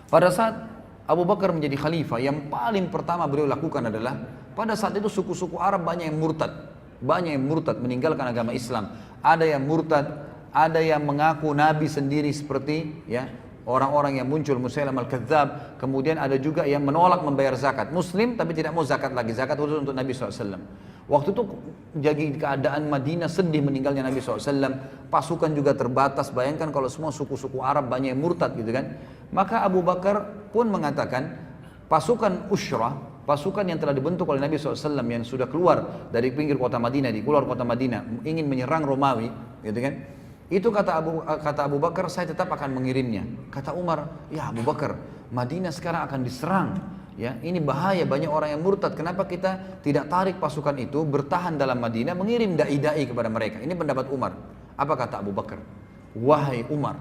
Pada saat Abu Bakar menjadi khalifah, yang paling pertama beliau lakukan adalah pada saat itu suku-suku Arab banyak yang murtad. Banyak yang murtad meninggalkan agama Islam. Ada yang murtad, ada yang mengaku nabi sendiri seperti ya orang-orang yang muncul Musailam al-Kadzab. Kemudian ada juga yang menolak membayar zakat. Muslim tapi tidak mau zakat lagi, zakat khusus untuk Nabi SAW. Waktu itu jadi keadaan Madinah sedih meninggalnya Nabi SAW. Pasukan juga terbatas, bayangkan kalau semua suku-suku Arab banyak yang murtad gitu kan. Maka Abu Bakar pun mengatakan pasukan Ushrah, pasukan yang telah dibentuk oleh Nabi SAW yang sudah keluar dari pinggir kota Madinah, di keluar kota Madinah, ingin menyerang Romawi gitu kan. Itu kata Abu Bakar, saya tetap akan mengirimnya. Kata Umar, ya Abu Bakar, Madinah sekarang akan diserang. Ya, ini bahaya, banyak orang yang murtad. Kenapa kita tidak tarik pasukan itu, bertahan dalam Madinah, mengirim dai-dai kepada mereka? Ini pendapat Umar. Apa kata Abu Bakar? Wahai Umar,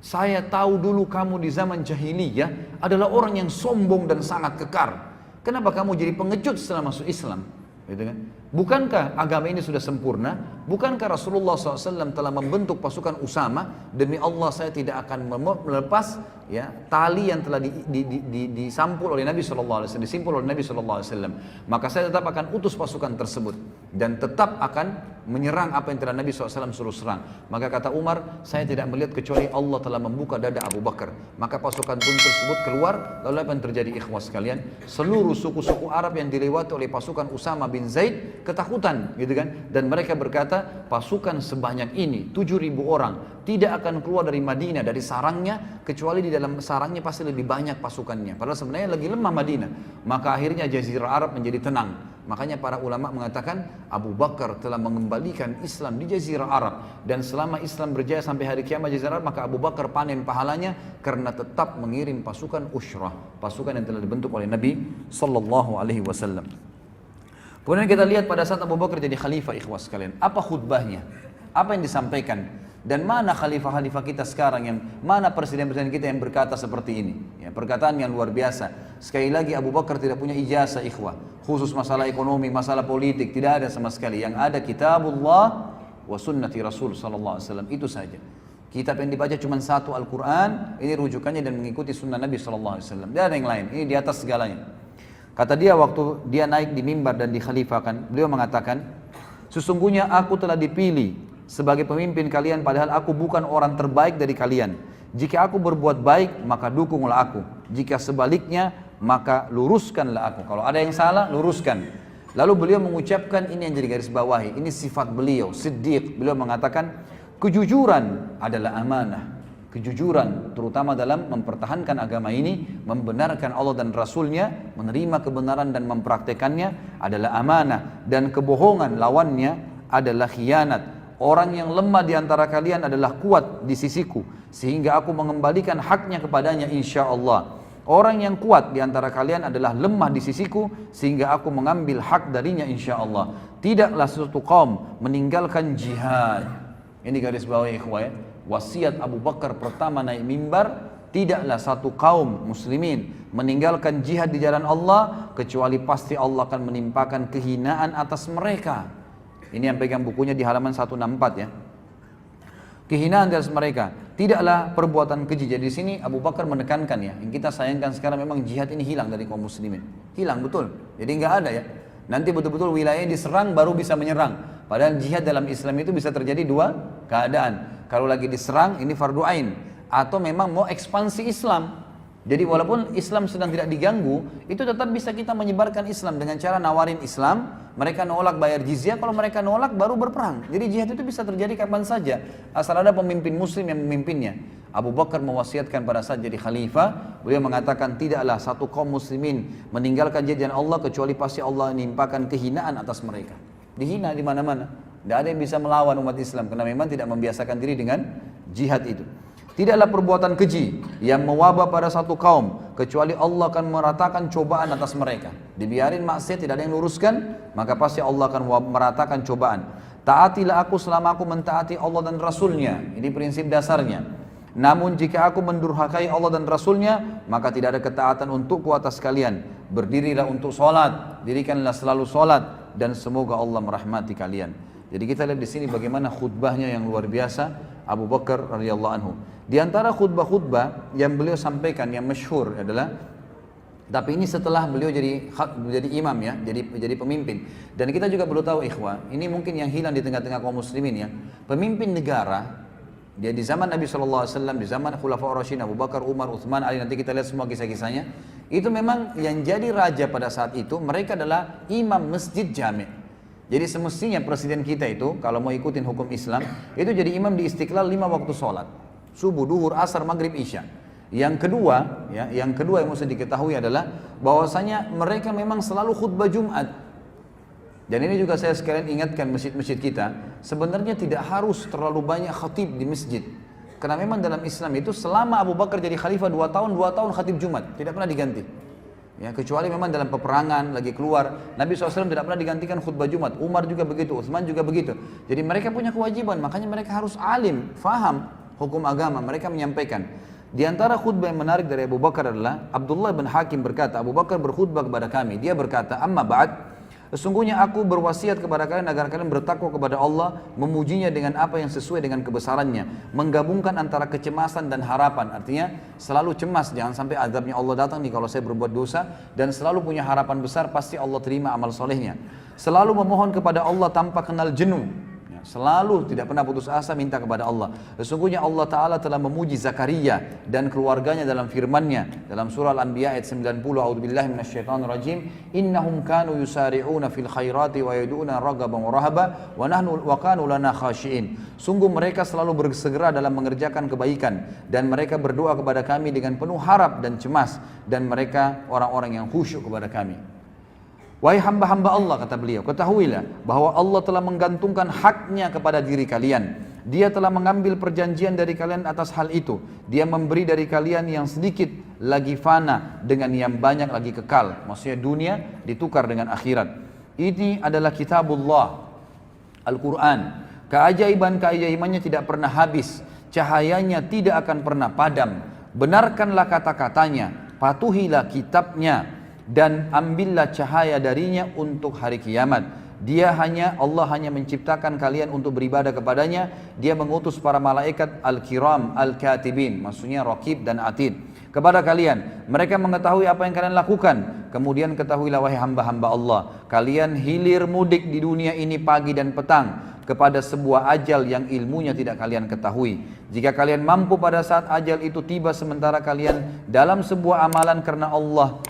saya tahu dulu kamu di zaman jahiliyah adalah orang yang sombong dan sangat kekar. Kenapa kamu jadi pengecut setelah masuk Islam? Gitu kan? Bukankah agama ini sudah sempurna? Bukankah Rasulullah SAW telah membentuk pasukan Usama? Demi Allah saya tidak akan melepas ya tali yang telah disampul oleh Nabi SAW, disimpul oleh Nabi SAW. Maka saya tetap akan utus pasukan tersebut dan tetap akan menyerang apa yang telah Nabi SAW suruh serang. Maka kata Umar, saya tidak melihat kecuali Allah telah membuka dada Abu Bakar. Maka pasukan pun tersebut keluar. Lalu apa yang terjadi ikhwah sekalian? Seluruh suku-suku Arab yang dilewati oleh pasukan Usama bin Zaid ketakutan gitu kan, dan mereka berkata pasukan sebanyak ini 7.000 orang tidak akan keluar dari Madinah, dari sarangnya, kecuali di dalam sarangnya pasti lebih banyak pasukannya, padahal sebenarnya lagi lemah Madinah. Maka akhirnya Jazirah Arab menjadi tenang. Makanya para ulama mengatakan Abu Bakar telah mengembalikan Islam di Jazirah Arab, dan selama Islam berjaya sampai hari kiamat Jazirah Arab, maka Abu Bakar panen pahalanya karena tetap mengirim pasukan Ushrah, pasukan yang telah dibentuk oleh Nabi Sallallahu Alaihi Wasallam. Kemudian kita lihat pada saat Abu Bakar jadi khalifah, ikhwas sekalian, apa khutbahnya, apa yang disampaikan, dan mana khalifah-khalifah kita sekarang, yang mana presiden-presiden kita yang berkata seperti ini, ya, perkataan yang luar biasa. Sekali lagi Abu Bakar tidak punya ijazah ikhwah, khusus masalah ekonomi, masalah politik, tidak ada sama sekali. Yang ada kitabullah wa sunnati Rasul sallallahu alaihi wasallam, itu saja. Kitab yang dibaca cuma satu, Al-Quran, ini rujukannya dan mengikuti sunnah Nabi sallallahu alaihi wasallam. Tidak ada yang lain, ini di atas segalanya. Kata dia waktu dia naik di mimbar dan dikhalifahkan, beliau mengatakan, sesungguhnya aku telah dipilih sebagai pemimpin kalian padahal aku bukan orang terbaik dari kalian. Jika aku berbuat baik, maka dukunglah aku. Jika sebaliknya, maka luruskanlah aku. Kalau ada yang salah, luruskan. Lalu beliau mengucapkan, ini yang jadi garis bawahi, ini sifat beliau, Siddiq. Beliau mengatakan, kejujuran adalah amanah. Kejujuran terutama dalam mempertahankan agama ini, membenarkan Allah dan Rasulnya, menerima kebenaran dan mempraktekannya adalah amanah. Dan kebohongan lawannya adalah khianat. Orang yang lemah di antara kalian adalah kuat di sisiku, sehingga aku mengembalikan haknya kepadanya insya Allah. Orang yang kuat di antara kalian adalah lemah di sisiku, sehingga aku mengambil hak darinya insya Allah. Tidaklah suatu kaum meninggalkan jihad. Ini garis bawah ikhwah ya. Wasiat Abu Bakar pertama naik mimbar, tidaklah satu kaum muslimin meninggalkan jihad di jalan Allah kecuali pasti Allah akan menimpakan kehinaan atas mereka. Ini yang pegang bukunya di halaman 164 ya. Kehinaan di atas mereka, tidaklah perbuatan keji. Jadi di sini Abu Bakar menekankan ya, yang kita sayangkan sekarang memang jihad ini hilang dari kaum muslimin. Hilang betul. Jadi nggak ada ya. Nanti betul-betul wilayahnya diserang baru bisa menyerang. Padahal jihad dalam Islam itu bisa terjadi dua keadaan. Kalau lagi diserang ini fardu ain, atau memang mau ekspansi Islam. Jadi walaupun Islam sedang tidak diganggu, itu tetap bisa kita menyebarkan Islam dengan cara nawarin Islam. Mereka nolak bayar jizyah, kalau mereka nolak baru berperang. Jadi jihad itu bisa terjadi kapan saja, asal ada pemimpin muslim yang memimpinnya. Abu Bakar mewasiatkan pada saat jadi khalifah, beliau mengatakan tidaklah satu kaum muslimin meninggalkan jihad Allah kecuali pasti Allah menimpakan kehinaan atas mereka. Dihina di mana-mana. Tidak ada yang bisa melawan umat Islam karena memang tidak membiasakan diri dengan jihad itu. Tidaklah perbuatan keji yang mewabah pada satu kaum kecuali Allah akan meratakan cobaan atas mereka. Dibiarin maksiat tidak ada yang luruskan, maka pasti Allah akan meratakan cobaan. Taatilah aku selama aku mentaati Allah dan Rasulnya. Ini prinsip dasarnya. Namun jika aku mendurhakai Allah dan Rasulnya, maka tidak ada ketaatan untukku atas kalian. Berdirilah untuk sholat, dirikanlah selalu sholat, dan semoga Allah merahmati kalian. Jadi kita lihat di sini bagaimana khutbahnya yang luar biasa. Abu Bakar radhiyallahu anhu. Di antara khutbah-khutbah yang beliau sampaikan yang masyhur adalah, tapi ini setelah beliau jadi imam ya, jadi pemimpin. Dan kita juga perlu tahu ikhwah, ini mungkin yang hilang di tengah-tengah kaum muslimin ya. Pemimpin negara, dia di zaman Nabi SAW, di zaman Khulafaur Rasyidin, Abu Bakar, Umar, Uthman, Ali, nanti kita lihat semua kisah-kisahnya. Itu memang yang jadi raja pada saat itu, mereka adalah imam masjid jami'. Jadi semestinya presiden kita itu, kalau mau ikutin hukum Islam, itu jadi imam di Istiqlal 5 waktu sholat. Subuh, duhur, asar, maghrib, isya. Yang kedua yang mesti diketahui adalah bahwasanya mereka memang selalu khutbah Jumat. Dan ini juga saya sekalian ingatkan masjid-masjid kita, sebenarnya tidak harus terlalu banyak khatib di masjid. Karena memang dalam Islam itu selama Abu Bakar jadi khalifah 2 tahun khatib Jumat, tidak pernah diganti. Ya, kecuali memang dalam peperangan lagi keluar, Nabi SAW tidak pernah digantikan khutbah Jumat. Umar juga begitu, Utsman juga begitu. Jadi mereka punya kewajiban, makanya mereka harus alim, faham hukum agama, mereka menyampaikan. Di antara khutbah yang menarik dari Abu Bakar adalah Abdullah bin Hakim berkata, Abu Bakar berkhutbah kepada kami, dia berkata, amma ba'd, sesungguhnya aku berwasiat kepada kalian agar kalian bertakwa kepada Allah, memujinya dengan apa yang sesuai dengan kebesarannya, menggabungkan antara kecemasan dan harapan. Artinya selalu cemas, jangan sampai azabnya Allah datang nih kalau saya berbuat dosa, dan selalu punya harapan besar, pasti Allah terima amal solehnya. Selalu memohon kepada Allah tanpa kenal jenuh. Selalu tidak pernah putus asa minta kepada Allah. Sesungguhnya Allah Ta'ala telah memuji Zakaria dan keluarganya dalam firman-Nya dalam surah Al-Anbiya ayat 90, a'udzubillahi minasyaitonirrajim, innahum kanu yusari'una fil khairati wa yad'una raghaban wa rahaba wa kanu lana khashi'in. Sungguh mereka selalu bersegera dalam mengerjakan kebaikan dan mereka berdoa kepada kami dengan penuh harap dan cemas, dan mereka orang-orang yang khusyuk kepada kami. Wahai hamba-hamba Allah, kata beliau, ketahuilah bahwa Allah telah menggantungkan haknya kepada diri kalian. Dia telah mengambil perjanjian dari kalian atas hal itu. Dia memberi dari kalian yang sedikit lagi fana dengan yang banyak lagi kekal. Maksudnya dunia ditukar dengan akhirat. Ini adalah kitabullah, Al-Quran. Keajaiban-keajaibannya tidak pernah habis. Cahayanya tidak akan pernah padam. Benarkanlah kata-katanya, patuhilah kitabnya, dan ambillah cahaya darinya untuk hari kiamat. Allah hanya menciptakan kalian untuk beribadah kepadanya. Dia mengutus para malaikat al-kiram al-katibin, maksudnya raqib dan atid, kepada kalian. Mereka mengetahui apa yang kalian lakukan. Kemudian ketahuilah wahai hamba-hamba Allah, kalian hilir mudik di dunia ini pagi dan petang kepada sebuah ajal yang ilmunya tidak kalian ketahui. Jika kalian mampu pada saat ajal itu tiba sementara kalian dalam sebuah amalan karena Allah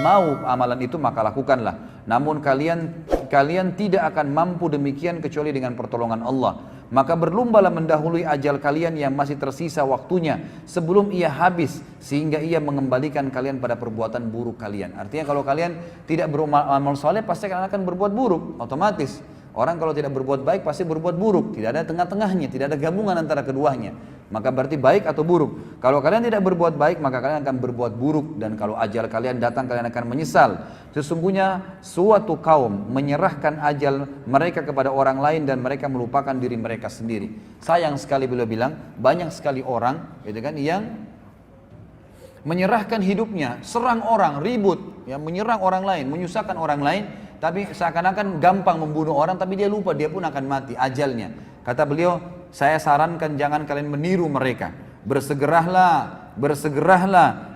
mau amalan itu, maka lakukanlah. Namun kalian tidak akan mampu demikian kecuali dengan pertolongan Allah. Maka berlombalah mendahului ajal kalian yang masih tersisa waktunya sebelum ia habis, sehingga ia mengembalikan kalian pada perbuatan buruk kalian. Artinya kalau kalian tidak beramal soleh, pasti kalian akan berbuat buruk otomatis. Orang kalau tidak berbuat baik pasti berbuat buruk, tidak ada tengah-tengahnya, tidak ada gabungan antara keduanya. Maka berarti baik atau buruk. Kalau kalian tidak berbuat baik, maka kalian akan berbuat buruk. Dan kalau ajal kalian datang, kalian akan menyesal. Sesungguhnya suatu kaum menyerahkan ajal mereka kepada orang lain dan mereka melupakan diri mereka sendiri. Sayang sekali beliau bilang, banyak sekali orang gitu kan, yang menyerahkan hidupnya, serang orang, ribut, ya, menyerang orang lain, menyusahkan orang lain, tapi seakan-akan gampang membunuh orang, tapi dia lupa dia pun akan mati ajalnya. Kata beliau, saya sarankan jangan kalian meniru mereka. Bersegeralah,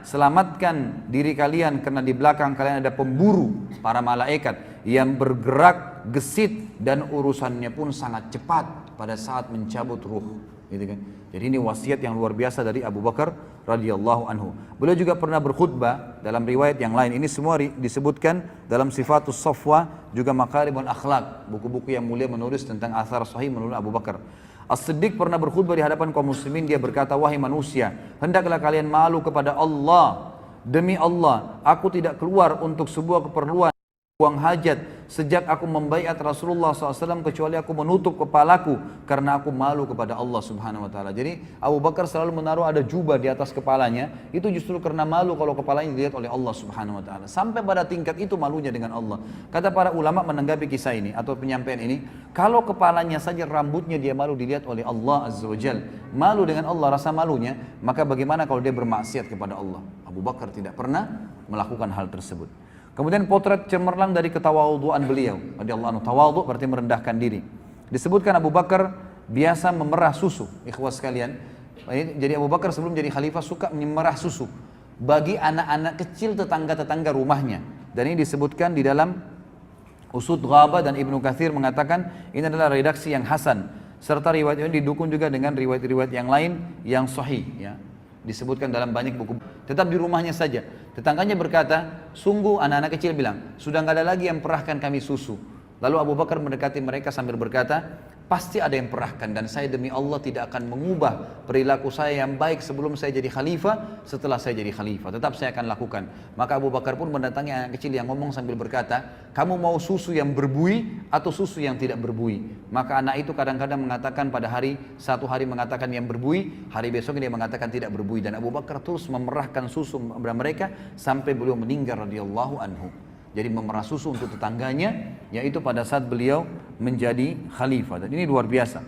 selamatkan diri kalian, karena di belakang kalian ada pemburu, para malaikat yang bergerak gesit dan urusannya pun sangat cepat pada saat mencabut ruh. Gitu kan? Jadi ini wasiat yang luar biasa dari Abu Bakar radhiyallahu anhu. Beliau juga pernah berkhutbah dalam riwayat yang lain. Ini semua disebutkan dalam Sifatus Safwa, juga Makarimul Akhlaq, buku-buku yang mulia menulis tentang athar sahih menurut Abu Bakar. As-Siddiq pernah berkhutbah di hadapan kaum muslimin. Dia berkata, wahai manusia, hendaklah kalian malu kepada Allah. Demi Allah, aku tidak keluar untuk sebuah keperluan, buang hajat sejak aku membaiat Rasulullah SAW, kecuali aku menutup kepalaku karena aku malu kepada Allah Subhanahu Wa Taala. Jadi Abu Bakar selalu menaruh ada jubah di atas kepalanya, itu justru karena malu kalau kepalanya dilihat oleh Allah Subhanahu Wa Taala. Sampai pada tingkat itu malunya dengan Allah. Kata para ulama menanggapi kisah ini atau penyampaian ini, kalau kepalanya saja, rambutnya dia malu dilihat oleh Allah Azza wa Jal, malu dengan Allah, rasa malunya, maka bagaimana kalau dia bermaksiat kepada Allah? Abu Bakar tidak pernah melakukan hal tersebut. Kemudian potret cemerlang dari ketawaduan beliau radhiyallahu anhu. Tawadhu berarti merendahkan diri. Disebutkan Abu Bakar biasa memerah susu, ikhwas sekalian. Jadi Abu Bakar sebelum jadi khalifah suka memerah susu bagi anak-anak kecil tetangga-tetangga rumahnya. Dan ini disebutkan di dalam Usud Ghaba, dan Ibnu Katsir mengatakan ini adalah redaksi yang hasan, serta riwayat ini didukung juga dengan riwayat-riwayat yang lain yang sahih, ya. Disebutkan dalam banyak buku. Tetap di rumahnya saja. Tetangganya berkata, sungguh anak-anak kecil bilang, sudah nggak ada lagi yang perahkan kami susu. Lalu Abu Bakar mendekati mereka sambil berkata, pasti ada yang perahkan, dan saya demi Allah tidak akan mengubah perilaku saya yang baik sebelum saya jadi khalifah, setelah saya jadi khalifah tetap saya akan lakukan. Maka Abu Bakar pun mendatangi anak kecil yang ngomong sambil berkata, kamu mau susu yang berbuih atau susu yang tidak berbuih? Maka anak itu kadang-kadang mengatakan pada satu hari mengatakan yang berbuih, hari besoknya dia mengatakan tidak berbuih, dan Abu Bakar terus memerahkan susu kepada mereka sampai beliau meninggal radhiyallahu anhu. Jadi memerah susu untuk tetangganya, yaitu pada saat beliau menjadi khalifah. Dan ini luar biasa.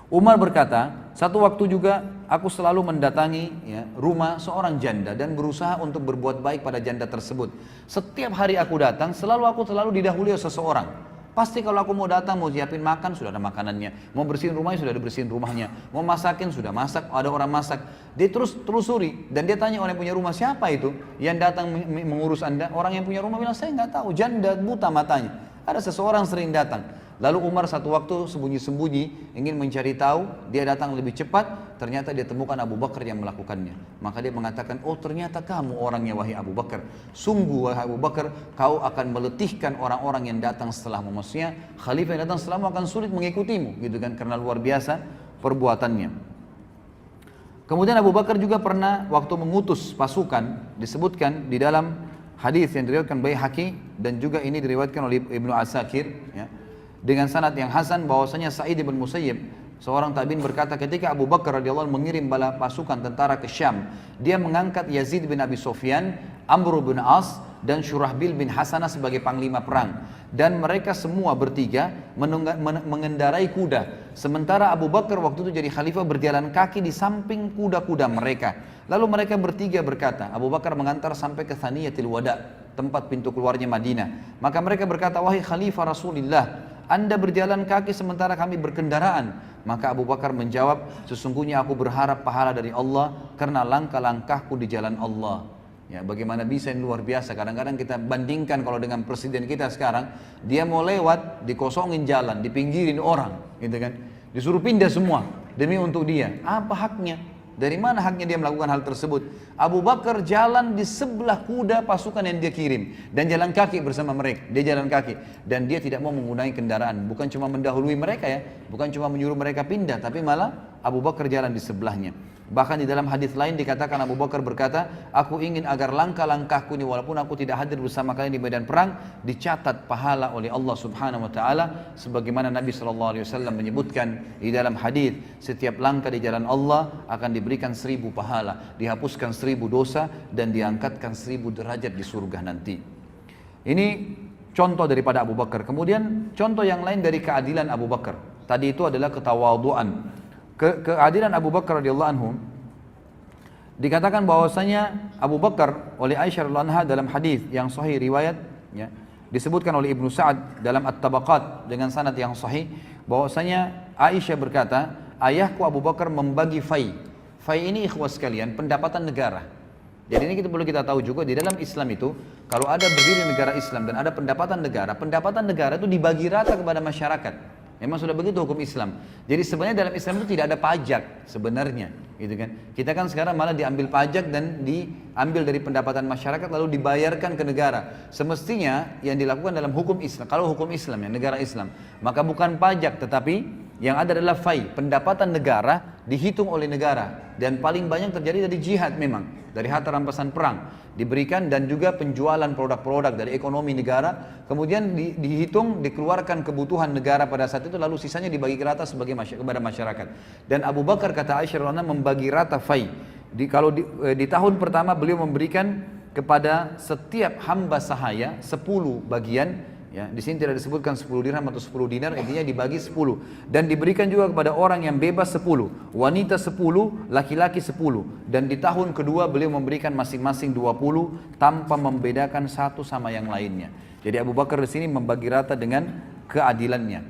Umar berkata, satu waktu juga aku selalu mendatangi rumah seorang janda dan berusaha untuk berbuat baik pada janda tersebut. Setiap hari aku datang, aku selalu didahului oleh seseorang. Pasti kalau aku mau datang, mau siapin makan, sudah ada makanannya. Mau bersihin rumahnya, sudah ada bersihin rumahnya. Mau masakin, sudah masak, ada orang masak. Dia terus telusuri, dan dia tanya orang yang punya rumah, siapa itu yang datang mengurus anda? Orang yang punya rumah bilang, saya nggak tahu, janda buta matanya. Ada seseorang sering datang. Lalu Umar satu waktu sembunyi-sembunyi ingin mencari tahu, dia datang lebih cepat, ternyata dia temukan Abu Bakar yang melakukannya. Maka dia mengatakan, oh ternyata kamu orangnya wahai Abu Bakar. Sungguh wahai Abu Bakar, kau akan meletihkan orang-orang yang datang setelahmu. Maksudnya khalifah yang datang setelahmu akan sulit mengikutimu, gitu kan, karena luar biasa perbuatannya. Kemudian Abu Bakar juga pernah waktu mengutus pasukan, disebutkan di dalam hadis yang diriwayatkan Baihaqi dan juga ini diriwayatkan oleh Ibnu Asakir, ya, dengan sanad yang hasan bahwasanya Sa'id bin Musayyib seorang tabi'in berkata, ketika Abu Bakar radhiyallahu anhu mengirim bala pasukan tentara ke Syam, dia mengangkat Yazid bin Abi Sufyan, Amr bin As dan Syurahbil bin Hasanah sebagai panglima perang, dan mereka semua bertiga mengendarai kuda, sementara Abu Bakar waktu itu jadi khalifah berjalan kaki di samping kuda-kuda mereka. Lalu mereka bertiga berkata, Abu Bakar mengantar sampai ke Thaniyatil Wada, tempat pintu keluarnya Madinah. Maka mereka berkata, wahai khalifah Rasulullah, anda berjalan kaki sementara kami berkendaraan. Maka Abu Bakar menjawab, sesungguhnya aku berharap pahala dari Allah karena langkah-langkahku di jalan Allah. Ya, bagaimana bisa, ini luar biasa. Kadang-kadang kita bandingkan kalau dengan presiden kita sekarang, dia mau lewat, dikosongin jalan, dipinggirin orang, gitu kan. Disuruh pindah semua demi untuk dia. Apa haknya? Dari mana haknya dia melakukan hal tersebut? Abu Bakar jalan di sebelah kuda pasukan yang dia kirim dan jalan kaki bersama mereka. Dia jalan kaki dan dia tidak mau menggunakan kendaraan. Bukan cuma mendahului mereka ya, bukan cuma menyuruh mereka pindah, tapi malah Abu Bakar jalan di sebelahnya. Bahkan di dalam hadis lain dikatakan Abu Bakar berkata, aku ingin agar langkah-langkahku ini walaupun aku tidak hadir bersama kalian di medan perang, dicatat pahala oleh Allah Subhanahu wa taala, sebagaimana Nabi sallallahu alaihi wasallam menyebutkan di dalam hadis, setiap langkah di jalan Allah akan diberikan 1000 pahala, dihapuskan 1000 dosa dan diangkatkan 1000 derajat di surga nanti. Ini contoh daripada Abu Bakar. Kemudian contoh yang lain dari keadilan Abu Bakar. Tadi itu adalah ketawaduan. Keadilan Abu Bakar radhiyallahu anhu dikatakan bahwasanya Abu Bakar oleh Aisyah radhiyallahu anha dalam hadis yang sahih riwayat, ya, disebutkan oleh Ibnu Sa'ad dalam At-Tabaqat dengan sanad yang sahih bahwasanya Aisyah berkata, ayahku Abu Bakar membagi fai. Fai ini ikhwas sekalian pendapatan negara. Jadi ini kita perlu kita tahu juga di dalam Islam itu kalau ada berdiri negara Islam dan ada pendapatan negara itu dibagi rata kepada masyarakat. Memang sudah begitu hukum Islam. Jadi sebenarnya dalam Islam itu tidak ada pajak sebenarnya, gitu kan? Kita kan sekarang malah diambil pajak dan diambil dari pendapatan masyarakat lalu dibayarkan ke negara. Semestinya yang dilakukan dalam hukum Islam, kalau hukum Islam ya negara Islam, maka bukan pajak tetapi yang ada adalah fai, pendapatan negara dihitung oleh negara dan paling banyak terjadi dari jihad memang, dari harta rampasan perang diberikan dan juga penjualan produk-produk dari ekonomi negara, kemudian dihitung, dikeluarkan kebutuhan negara pada saat itu lalu sisanya dibagi rata kepada masyarakat. Dan Abu Bakar kata Aisyah radhiyallahu anha membagi rata fai. Kalau di tahun pertama beliau memberikan kepada setiap hamba sahaya 10 bagian. Ya, di sini tidak disebutkan 10 dirham atau 10 dinar, intinya dibagi 10 dan diberikan juga kepada orang yang bebas 10, wanita 10, laki-laki 10, dan di tahun kedua beliau memberikan masing-masing 20 tanpa membedakan satu sama yang lainnya. Jadi Abu Bakar di sini membagi rata dengan keadilannya.